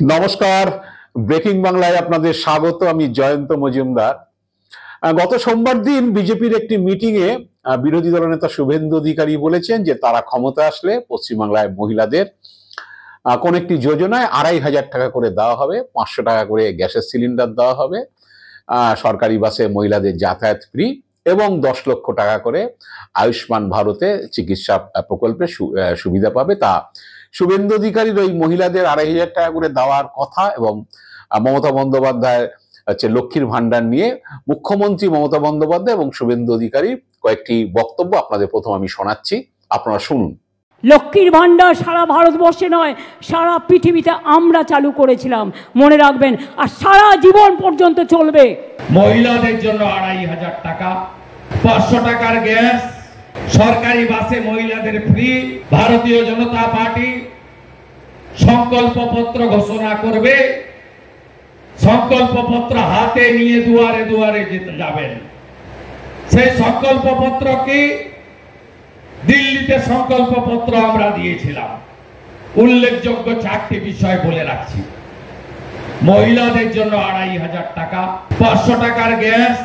নমস্কার, ব্রেকিং বাংলায় আপনাদের স্বাগত। আমি জয়ন্ত মজুমদার। গত সোমবার দিন বিজেপির একটি মিটিংয়ে বিরোধী দলনেতা শুভেন্দু অধিকারী বলেছেন যে তারা ক্ষমতা আসলে পশ্চিমবাংলায় মহিলাদের কোন একটি যোজনায় 2,500 টাকা করে দেওয়া হবে, 500 টাকা করে গ্যাসের সিলিন্ডার দেওয়া হবে, সরকারি বাসে মহিলাদের যাতায়াত ফ্রি এবং 10 লক্ষ টাকা করে আয়ুষ্মান ভারতে চিকিৎসা প্রকল্পে সুবিধা পাবে। তা শুভেন্দু অধিকারীর ওই মহিলাদের 2,500 টাকা করে দেওয়ার কথা এবং মমতা বন্দ্যোপাধ্যায় হচ্ছে লক্ষ্মীর ভান্ডার নিয়ে মুখ্যমন্ত্রী মমতা বন্দ্যোপাধ্যায় এবং শুভেন্দু অধিকারীর কয়েকটি বক্তব্য আপনাদের প্রথম আমি শোনাচ্ছি, আপনারা শুনুন। লক্ষ্মীর ভান্ডার সারা ভারতবর্ষে নয়, সারা পৃথিবীতে আমরা চালু করেছিলাম, মনে রাখবেন, আর সারা জীবন পর্যন্ত চলবে। মহিলাদের জন্য 2,500 টাকা, 500 টাকার গ্যাস, সরকারি বাসে মহিলাদের ফ্রি। ভারতীয় জনতা পার্টি সংকল্পপত্র ঘোষণা করবে, সংকল্পপত্র হাতে নিয়ে দুয়ারে দুয়ারে যেতে যাবেন। সেই সংকল্পপত্র কি? দিল্লিতে সংকল্পপত্র আমরা দিয়েছিলাম, উল্লেখযোগ্য 4টি বিষয় বলে রাখছি। মহিলাদের জন্য 2,500 টাকা, 500 টাকার গ্যাস,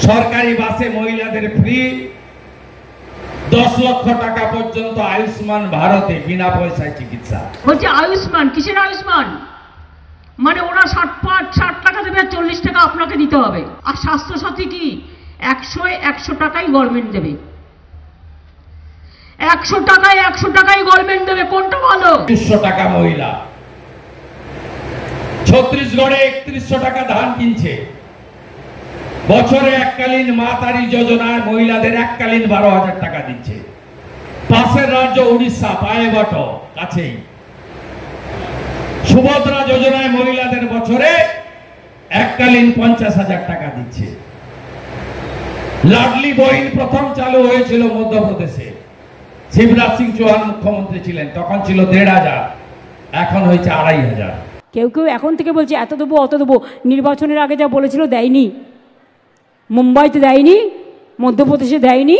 সরকারি বাসে মহিলাদের ফ্রি, 10 লক্ষ টাকা পর্যন্ত আয়ুষ্মান ভারতে বিনা পয়সায় চিকিৎসা। বলছে আয়ুষ্মান, কিসের আয়ুষ্মান? মানে ওরা 60 টাকা দেবে, 40 টাকা আপনাকে দিতে হবে। আর স্বাস্থ্য সাথী কি? 100 টাকাই গভর্নমেন্ট দেবে। 100 টাকাই গভর্নমেন্ট দেবে। কোনটা ভালো? 200 টাকা মহিলা। ছত্তিশগড়ে 3100 টাকা ধান কিনছে। বছরে এককালীন মা তারি যোজনায় মহিলাদের এককালীন 12,000 টাকা দিচ্ছে। পাশের রাজ্য উড়িষ্যা, পায়েবট কাছেই, সুভদ্রা যোজনায় মহিলাদের বছরে এককালীন 50,000 টাকা দিচ্ছে। লাডলি বহিন প্রথম চালু হয়েছিল মধ্যপ্রদেশে, শিবরাজ সিং চৌহান মুখ্যমন্ত্রী ছিলেন, তখন ছিল 1,500, এখন হয়েছে 2,500। কেউ কেউ এখন থেকে বলছে এত দেবো অত দেবো। নির্বাচনের আগে যা বলেছিল দেয়নি। মুম্বাইতে দেয়নি, মধ্যপ্রদেশে দেয়নি,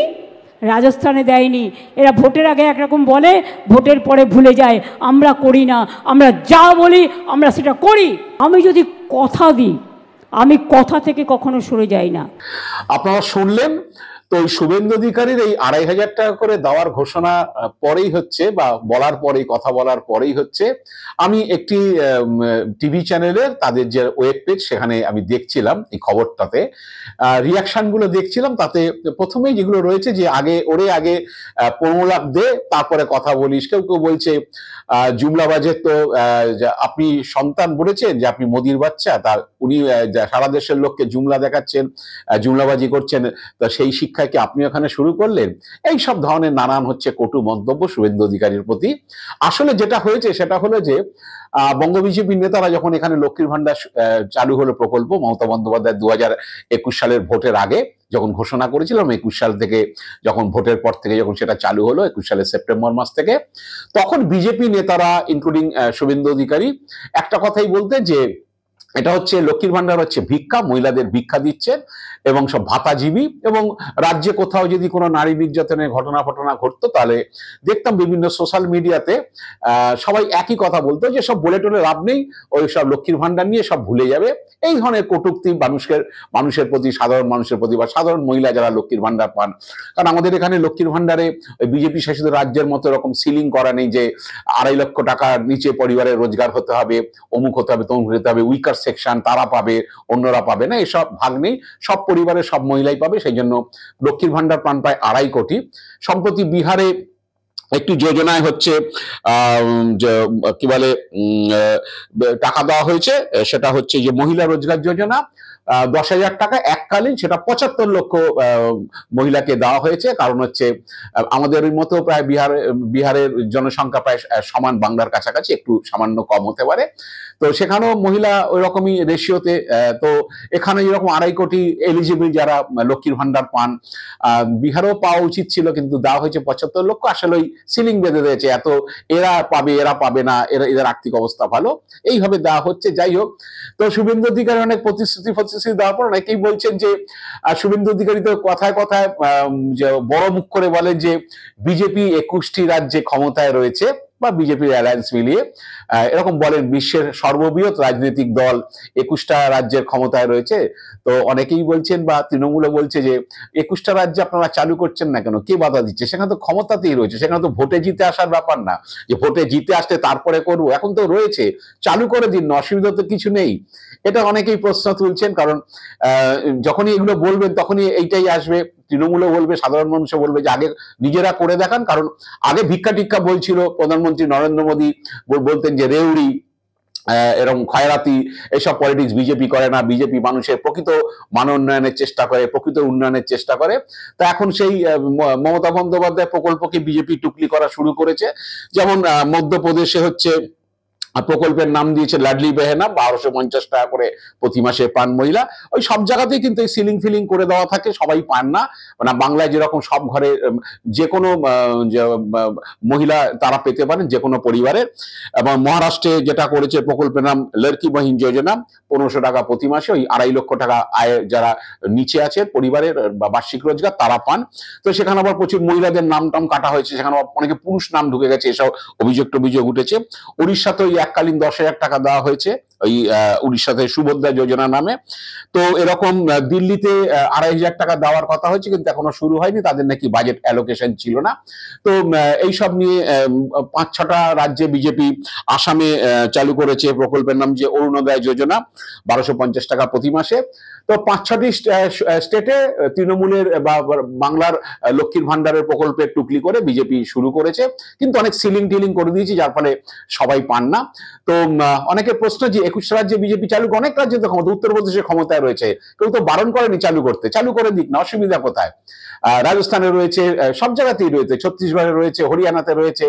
রাজস্থানে দেয়নি। এরা ভোটের আগে একরকম বলে, ভোটের পরে ভুলে যায়। আমরা করি না, আমরা যা বলি আমরা সেটা করি। আমি যদি কথা দিই, আমি কথা থেকে কখনো সরে যাই না। আপনারা শুনলেন তো, শুভেন্দু অধিকারীর এই 2,500 টাকা করে দেওয়ার ঘোষণা পরেই হচ্ছে, বা বলার পরেই, কথা বলার পরেই হচ্ছে। আমি একটি টিভি চ্যানেলের তাদের যে ওয়েব পেজ, সেখানে আমি দেখছিলাম এই খবরটাতে, রিয়াকশন গুলো দেখছিলাম। তাতে প্রথমেই যেগুলো রয়েছে যে আগে 15 লাখ দে, তারপরে কথা বলিস। কেউ কেউ বলছে জুমলাবাজের তো আপনি সন্তান বলেছেন যে আপনি মোদির বাচ্চা, তার উনি সারা দেশের লোককে জুমলা দেখাচ্ছেন, জুমলাবাজি করছেন, তা সেই শিক্ষাকে আপনি ওখানে শুরু করলেন। এই সব ধরনের নানান হচ্ছে কটু মন্তব্য শুভেন্দু অধিকারীর প্রতি। আসলে যেটা হয়েছে সেটা হলো যে বঙ্গ বিজেপির নেতারা যখন এখানে লক্ষ্মীর ভান্ডার চালু হলো প্রকল্প, মমতা বন্দ্যোপাধ্যায় 2021 সালের ভোটের আগে যখন ঘোষণা করেছিলাম, 21 সাল থেকে যখন ভোটের পর থেকে যখন সেটা চালু হলো 21 সালের সেপ্টেম্বর মাস থেকে, তখন বিজেপি নেতারা ইনক্লুডিং শুভেন্দু অধিকারী একটা কথাই বলতে যে এটা হচ্ছে লক্ষ্মীর ভান্ডার হচ্ছে ভিক্ষা, মহিলাদের ভিক্ষা দিচ্ছেন এবং সব ভাতাজীবী। এবং রাজ্যে কোথাও যদি কোনো নারী নির্যাতনের ঘটনা ঘটতো, তাহলে দেখতাম বিভিন্ন সোশ্যাল মিডিয়াতে সবাই একই কথা বলতো যে সব বলে টলে লাভ নেই, ওই সব লক্ষ্মীর ভান্ডার নিয়ে সব ভুলে যাবে। এই ধরনের কটূক্তি মানুষের প্রতি, সাধারণ মানুষের প্রতি, বা সাধারণ মহিলা যারা লক্ষ্মীর ভান্ডার পান। কারণ আমাদের এখানে লক্ষ্মীর ভান্ডারে বিজেপি শাসিত রাজ্যের মতো এরকম সিলিং করা নেই যে 2.5 লক্ষ টাকার নিচে পরিবারের রোজগার হতে হবে, অমুক হতে হবে, তমুক হতে হবে, উইকার সেকশন তারা পাবে, অন্যরা পাবে না, এসব ভাগ নেই। সব পরিবারের সব মহিলাই পাবে। সেই জন্য লক্ষ্মীর ভান্ডার পান প্রায় 2.5 কোটি। সম্প্রতি বিহারে একটি যোজনায় হচ্ছে কি বলে টাকা দেওয়া হয়েছে, সেটা হচ্ছে যে মহিলা রোজগার যোজনা, 10,000 টাকা এককালীন, সেটা 75 লক্ষ মহিলাকে দেওয়া হয়েছে। কারণ হচ্ছে আমাদের মতো প্রায় বিহারের জনসংখ্যা প্রায় সমান বাংলার কাছাকাছি, একটু সামান্য কম হতে পারে। তো সেখানেও মহিলা ওই রকমই রেশিওতে। তো এখানে যেরকম 2.5 কোটি এলিজিবল যারা লক্ষ্মীর ভান্ডার পান, বিহারেও পাওয়া উচিত ছিল, কিন্তু দেওয়া হয়েছে 75 লক্ষ। আসলে ওই সিলিং বেঁধে দিয়েছে, এত এরা পাবে এরা পাবে না, এদের আর্থিক অবস্থা ভালো, এইভাবে দেওয়া হচ্ছে। যাই হোক, তো শুভেন্দু অধিকারী অনেক প্রতিশ্রুতি দেওয়ার পর অনেকেই বলছেন যে শুভেন্দু অধিকারী তো কথায় কথায় বড় মুখ করে বলেন যে বিজেপি 21টি রাজ্যে ক্ষমতায় রয়েছে, বা বিজেপির অ্যালায়েন্স মিলিয়ে এরকম বলেন বিশ্বের সর্ববৃহৎ রাজনৈতিক দল 21টা রাজ্যের ক্ষমতায় রয়েছে। তো অনেকেই বলছেন বা তৃণমূলও বলছে যে 21টা রাজ্যে আপনারা চালু করছেন না কেন, কে বাধা দিচ্ছে? সেখানে তো ক্ষমতাতেই রয়েছে, সেখানে তো ভোটে জিতে আসার ব্যাপার না যে ভোটে জিতে আসলে তারপরে করবো, এখন তো রয়েছে, চালু করে দিন, অসুবিধা তো কিছু নেই। এটা অনেকেই প্রশ্ন তুলছেন, কারণ যখনই এগুলো বলবেন তখনই এইটাই আসবে, তৃণমূলও বলবে, সাধারণ মানুষও বলবে যে আগে নিজেরা করে দেখান। কারণ আগে ভিক্ষা টিক্ষা বলছিল, প্রধানমন্ত্রী নরেন্দ্র মোদী বলতেন যে রেউড়ি এরকম খয়রাতি এসব পলিটিক্স বিজেপি করে না, বিজেপি মানুষের প্রকৃত মান উন্নয়নের চেষ্টা করে, প্রকৃত উন্নয়নের চেষ্টা করে। তা এখন সেই মমতা বন্দ্যোপাধ্যায় প্রকল্পকে বিজেপি টুকলি করা শুরু করেছে। যেমন মধ্যপ্রদেশে হচ্ছে প্রকল্পের নাম দিয়েছে লাডলি বেহেনা, 1250 টাকা করে প্রতি মাসে পান মহিলা। ওই সব জায়গাতেই কিন্তু এই সিলিং ফিলিং করে দেওয়া থাকে, সবাই পান না। মানে বাংলায় যেরকম সব ঘরে যে কোনো মহিলা তারা পেতে পারেন, যে কোনো পরিবারের। এবং মহারাষ্ট্রে যেটা করেছে প্রকল্পের নাম লড়কি বহিন যোজনা, 1500 টাকা প্রতি মাসে, ওই 2.5 লক্ষ টাকা আয় যারা নিচে আছে পরিবারের বা বার্ষিক রোজগার তারা পান। তো সেখানে আবার প্রচুর মহিলাদের নাম টাম কাটা হয়েছে, সেখানে অনেকে পুরুষ নাম ঢুকে গেছে, এসব অভিযোগ উঠেছে। উড়িষ্যাতে ওই এককালীন 10,000 টাকা দেওয়া হয়েছে ওই উড়িষ্যাতে সুভদ্রা যোজনা নামে। তো এরকম দিল্লিতে 2,500 টাকা দেওয়ার কথা হয়েছে, কিন্তু এখনো শুরু হয়নি, তাদের নাকি বাজেট অ্যালোকেশন ছিল না। তো এইসব নিয়ে 5-6টা রাজ্যে বিজেপি, আসামে চালু করেছে প্রকল্পের নাম যে অরুণোদয় যোজনা, 1250 টাকা প্রতি মাসে। তো 5-6টি স্টেটে তৃণমূলের বা বাংলার লক্ষ্মীর ভান্ডারের প্রকল্পের টুকলি করে বিজেপি শুরু করেছে, কিন্তু অনেক সিলিং টিলিং করে দিয়েছে, যার ফলে সবাই পান না। তো অনেকের প্রশ্ন যে 21 রাজ্যে বিজেপি চালু, অনেক রাজ্যে তো ক্ষমতা, উত্তরপ্রদেশে ক্ষমতায় রয়েছে, কেউ তো বারণ করেনি চালু করতে, চালু করে দিক না, অসুবিধা কোথায়? রাজস্থানে রয়েছে, সব জায়গাতেই রয়েছে, ছত্তিশগড়ে রয়েছে, হরিয়ানাতে রয়েছে,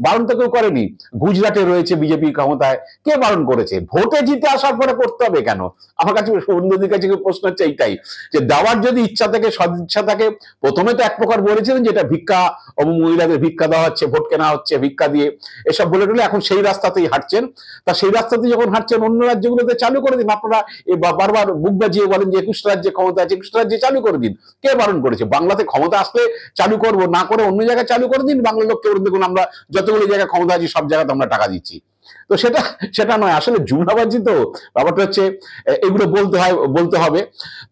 বারণ তো কেউ করেনি। গুজরাটে রয়েছে বিজেপি ক্ষমতায়, কে বারণ করেছে? ভোটে জিতে আসার পরে করতে হবে কেন? আমার কাছে শুভেন্দুর কাছে প্রশ্ন হচ্ছে এইটাই, যে দেওয়ার যদি ইচ্ছা থাকে, সদিচ্ছা থাকে, প্রথমে তো এক প্রকার বলেছিলেন যেটা ভিক্ষা, মহিলাদের ভিক্ষা দেওয়া হচ্ছে, ভোট কেনা হচ্ছে ভিক্ষা দিয়ে, এসব বলে টলে এখন সেই রাস্তাতেই হাঁটছেন। তা সেই রাস্তাতে যখন হাঁটছেন, অন্য রাজ্যগুলোতে চালু করে দিন। আপনারা বারবার বুক বাজিয়ে বলেন যে 21 রাজ্যে ক্ষমতা আছে, 21 রাজ্যে চালু করে দিন, কে বারণ করেছে? বাংলাতে ক্ষমতা আসলে চালু করবো, না করে অন্য জায়গায় চালু করে দিন। বাংলার লোককে দেখুন, আমরা যতগুলো জায়গায় ক্ষমতা আছি সব জায়গাতে আমরা টাকা দিচ্ছি। তো সেটা নয়, আসলে জুমলাবাজি। তো ব্যাপারটা হচ্ছে এগুলো বলতে হবে।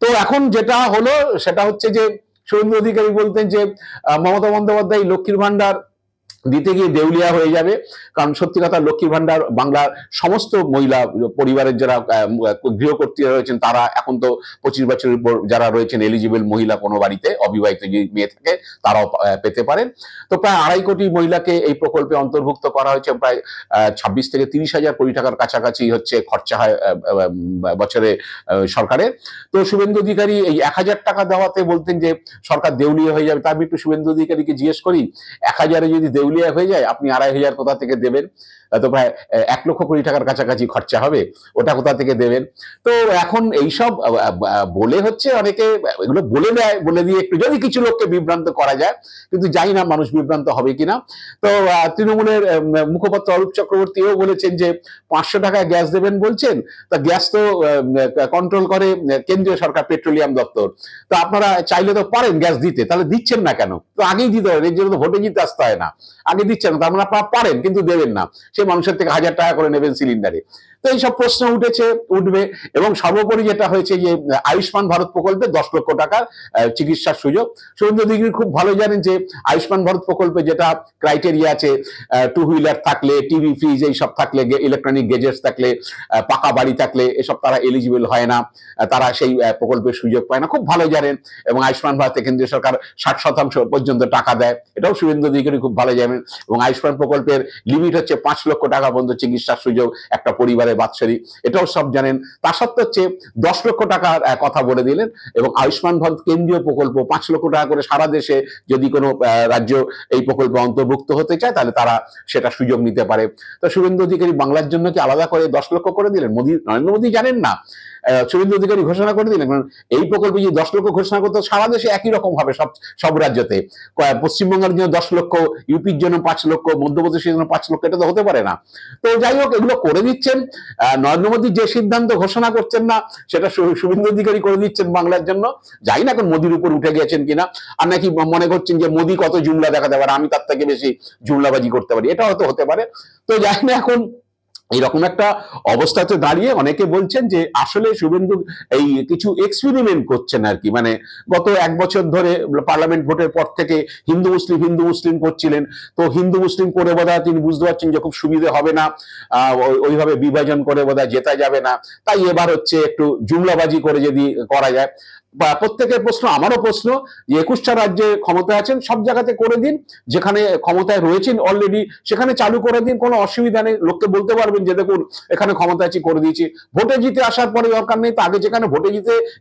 তো এখন যেটা হলো সেটা হচ্ছে যে শুভেন্দু অধিকারী বলতেন যে মমতা বন্দ্যোপাধ্যায় লক্ষ্মীর ভান্ডার দিতে গিয়ে দেউলিয়া হয়ে যাবে। কারণ সত্যি কথা, লক্ষ্মীর ভান্ডার বাংলার সমস্ত মহিলা পরিবারের যারা গৃহকর্ত্রীরা রয়েছেন, তারা এখন তো 25 বছরের উপর যারা রয়েছেন এলিজিবল মহিলা, কোনো বাড়িতে অবিবাহিত যে মেয়ে থাকে তারাও পেতে পারেন। তো প্রায় 2.5 কোটি মহিলাকে এই প্রকল্পে অন্তর্ভুক্ত করা হয়েছে। প্রায় 26 থেকে 30 হাজার কোটি টাকার কাছাকাছি হচ্ছে খরচা হয় বছরে সরকারের। তো শুভেন্দু অধিকারী এই 1000 টাকা দেওয়াতে বলতেন যে সরকার দেউলিয়া হয়ে যাবে। আমি একটু শুভেন্দু অধিকারীকে জিজ্ঞেস করি, 1000-এ যদি দেউলিয়া হয়ে যায়, আপনি 2,500 কোথা থেকে দেবেন? তো প্রায় 1 লক্ষ কোটি টাকার কাছাকাছি খরচা হবে, ওটা কোথা থেকে দেবেন? তো এখন এইসব বলে হচ্ছে, অনেকে এগুলো বলে দেয়, বলে দিয়ে একটু যদি কিছু লোককে বিভ্রান্ত করা যায়, কিন্তু জানি না মানুষ বিভ্রান্ত হবে কিনা। তো তৃণমূলের মুখপাত্র অরূপ চক্রবর্তীও বলেছেন যে 500 টাকায় গ্যাস দেবেন বলছেন, তা গ্যাস তো কন্ট্রোল করে কেন্দ্রীয় সরকার, পেট্রোলিয়াম দপ্তর। তো আপনারা চাইলে তো পারেন গ্যাস দিতে, তাহলে দিচ্ছেন না কেন? তো আগেই দিতে হবে, এর জন্য তো ভোটে জিতে আসতে হয় না, আগে দিচ্ছেন। তার মানে আপনারা পারেন কিন্তু দেবেন না, সে মানুষের থেকে 1000 টাকা করে নেবেন সিলিন্ডারে। তো এইসব প্রশ্ন উঠবে। এবং সর্বোপরি যেটা হয়েছে যে আয়ুষ্মান ভারত প্রকল্পে 10 লক্ষ টাকার চিকিৎসার সুযোগ। শুভেন্দু অধিকারী খুব ভালো জানেন যে আয়ুষ্মান ভারত প্রকল্পে যেটা ক্রাইটেরিয়া আছে, 2 হুইলার থাকলে, টিভি ফ্রিজ এইসব থাকলে, ইলেকট্রনিক গেজেটস থাকলে, পাকা বাড়ি থাকলে, এসব তারা এলিজিবল হয় না, তারা সেই প্রকল্পের সুযোগ পায় না, খুব ভালো জানেন। এবং আয়ুষ্মান ভারতে কেন্দ্রীয় সরকার 60% পর্যন্ত টাকা দেয়, এটাও শুভেন্দু অধিকারী খুব ভালো জানেন। এবং আয়ুষ্মান প্রকল্পের লিমিট হচ্ছে 5 লক্ষ টাকা পর্যন্ত চিকিৎসার সুযোগ একটা পরিবারে বাৎসরিক, এটাও সব জানেন। তা সত্ত্বেও হচ্ছে 10 লক্ষ টাকার কথা বলে দিলেন। এবং আয়ুষ্মান ভারত কেন্দ্রীয় প্রকল্প, 5 লক্ষ টাকা করে সারা দেশে যদি কোনো রাজ্য এই প্রকল্পে অন্তর্ভুক্ত হতে চায়, তাহলে তারা সেটা সুযোগ নিতে পারে। তো শুভেন্দু অধিকারী বাংলার জন্য কি আলাদা করে 10 লক্ষ করে দিলেন? নরেন্দ্র মোদী জানেন না শুভেন্দু অধিকারী ঘোষণা করে দিলেন। কারণ এই প্রকল্পে যদি 10 লক্ষ ঘোষণা করতে সারা দেশে একই রকম হবে সব রাজ্যতে। পশ্চিমবঙ্গের জন্য 10 লক্ষ, ইউপির জন্য 5 লক্ষ, মধ্যপ্রদেশের জন্য 5 লক্ষ, এটা তো হতে পারে না। তো যাই হোক, এগুলো করে দিচ্ছেন। নরেন্দ্র মোদী যে সিদ্ধান্ত ঘোষণা করছেন না, সেটা শুভেন্দু অধিকারী করে দিচ্ছেন বাংলার জন্য। যাই না এখন মোদির উপর উঠে গেছেন কিনা, আর নাকি মনে করছেন যে মোদি কত জুমলা দেখাতে পারে, আমি তার থেকে বেশি জুমলাবাজি করতে পারি, এটা হয়তো হতে পারে। তো যাই না, এখন এইরকম একটা অবস্থাতে দাঁড়িয়ে অনেকে বলছেন যে আসলে শুভেন্দু এই কিছু এক্সপেরিমেন্ট করছেন আর কি। মানে গত 1 বছর ধরে পার্লামেন্ট ভোটের পর থেকে হিন্দু মুসলিম করছিলেন। তো হিন্দু মুসলিম করে বোধহয় তিনি বুঝতে পারছেন যে খুব সুবিধে হবে না, ওইভাবে বিভাজন করে বোধহয় জেতা যাবে না, তাই এবার হচ্ছে একটু জুমলাবাজি করে যদি করা যায়। বা প্রত্যেকের প্রশ্ন, আমারও প্রশ্ন, যে 21টা রাজ্যে ক্ষমতা আছেন, সব জায়গাতে করে দিন, যেখানে ক্ষমতায় রয়েছেন অলরেডি সেখানে চালু করে দিন, কোনো অসুবিধা নেই। লোককে বলতে পারবেন যে দেখুন এখানে ক্ষমতা আছি, করে দিয়েছি। ভোটে জিতে আসার পরে দরকার নেই, তো আগে যেখানে ভোটে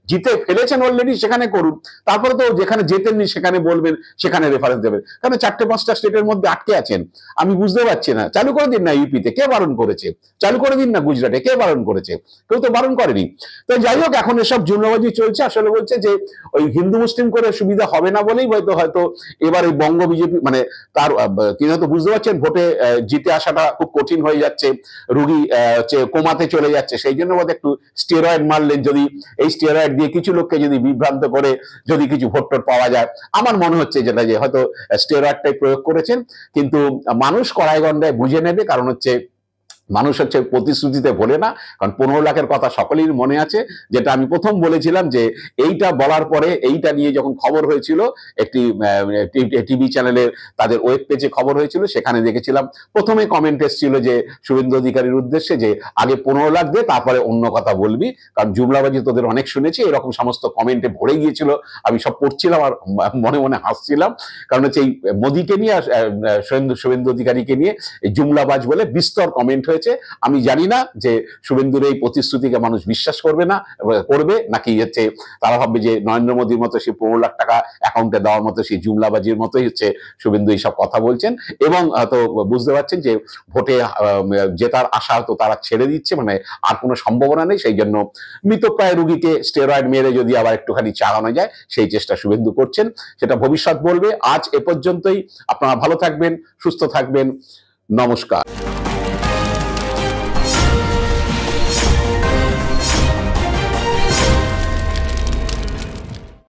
জিতে ফেলেছেন অলরেডি সেখানে করুন। তারপরে তো যেখানে জেতেননি সেখানে বলবেন, সেখানে রেফারেন্স দেবেন। কারণ 4-5টা স্টেটের মধ্যে আটকে আছেন, আমি বুঝতে পারছি না। চালু করে দিন না ইউপিতে, কে বারণ করেছে? চালু করে দিন না গুজরাটে, কে বারণ করেছে? কেউ তো বারণ করেনি। তো যাই হোক, এখন এসব জুমলাবাজি চলছে। আসলে বলছে যে ওই হিন্দু মুসলিম করে সুবিধা হবে না বলেই হয়তো এবার এই বঙ্গ বিজেপি, মানে তার তিনি হয়তো বুঝতে পারছেন ভোটে জিতে আসাটা খুব কঠিন হয়ে যাচ্ছে, রুগী কোমাতে চলে যাচ্ছে, সেই জন্য বোধহয় একটু স্টেরয়েড মারলেন। যদি এই স্টেরয়েড দিয়ে কিছু লোককে যদি বিভ্রান্ত করে যদি কিছু ভোট পাওয়া যায়, আমার মনে হচ্ছে যেটা যে হয়তো স্টেরয়েডটাই প্রয়োগ করেছেন। কিন্তু মানুষ কড়াই গন্ডায় বুঝে নেবে, কারণ হচ্ছে মানুষ হচ্ছে প্রতিশ্রুতিতে ভোলে না। কারণ 15 লাখের কথা সকলের মনে আছে, যেটা আমি প্রথম বলেছিলাম যে এইটা বলার পরে, এইটা নিয়ে যখন খবর হয়েছিল একটি টিভি চ্যানেলে, তাদের ওয়েব পেজে খবর হয়েছিল, সেখানে দেখেছিলাম প্রথমে কমেন্ট এসেছিল যে শুভেন্দু অধিকারীর উদ্দেশ্যে যে আগে 15 লাখ দে, তারপরে অন্য কথা বলবি, কারণ জুমলাবাজি তোদের অনেক শুনেছি, এরকম সমস্ত কমেন্টে ভরে গিয়েছিল। আমি সব পড়ছিলাম আর মনে মনে হাসছিলাম, কারণ হচ্ছে এই মোদীকে নিয়ে শুভেন্দু অধিকারীকে নিয়ে এই জুমলাবাজ বলে বিস্তর কমেন্ট হয়েছে। আমি জানি না যে শুভেন্দুর এই প্রতিশ্রুতিকে মানুষ বিশ্বাস করবে নাকি হচ্ছে তারা ভাববে যে নরেন্দ্র মোদীর মতো সেই 15 লাখ টাকা অ্যাকাউন্টে দেওয়ার মতো সেই জুমলাবাজির মতোই হচ্ছে শুভেন্দু এইসব কথা বলছেন। এবং তো বুঝতে পারছেন যে ভোটে জেতার আশা তো তারা ছেড়ে দিচ্ছে, মানে আর কোনো সম্ভাবনা নেই। সেই জন্য মৃতপ্রায় রুগীকে স্টেরয়েড মেরে যদি আবার একটুখানি চালানো যায়, সেই চেষ্টা শুভেন্দু করছেন। সেটা ভবিষ্যৎ বলবে। আজ এ পর্যন্তই। আপনারা ভালো থাকবেন, সুস্থ থাকবেন। নমস্কার।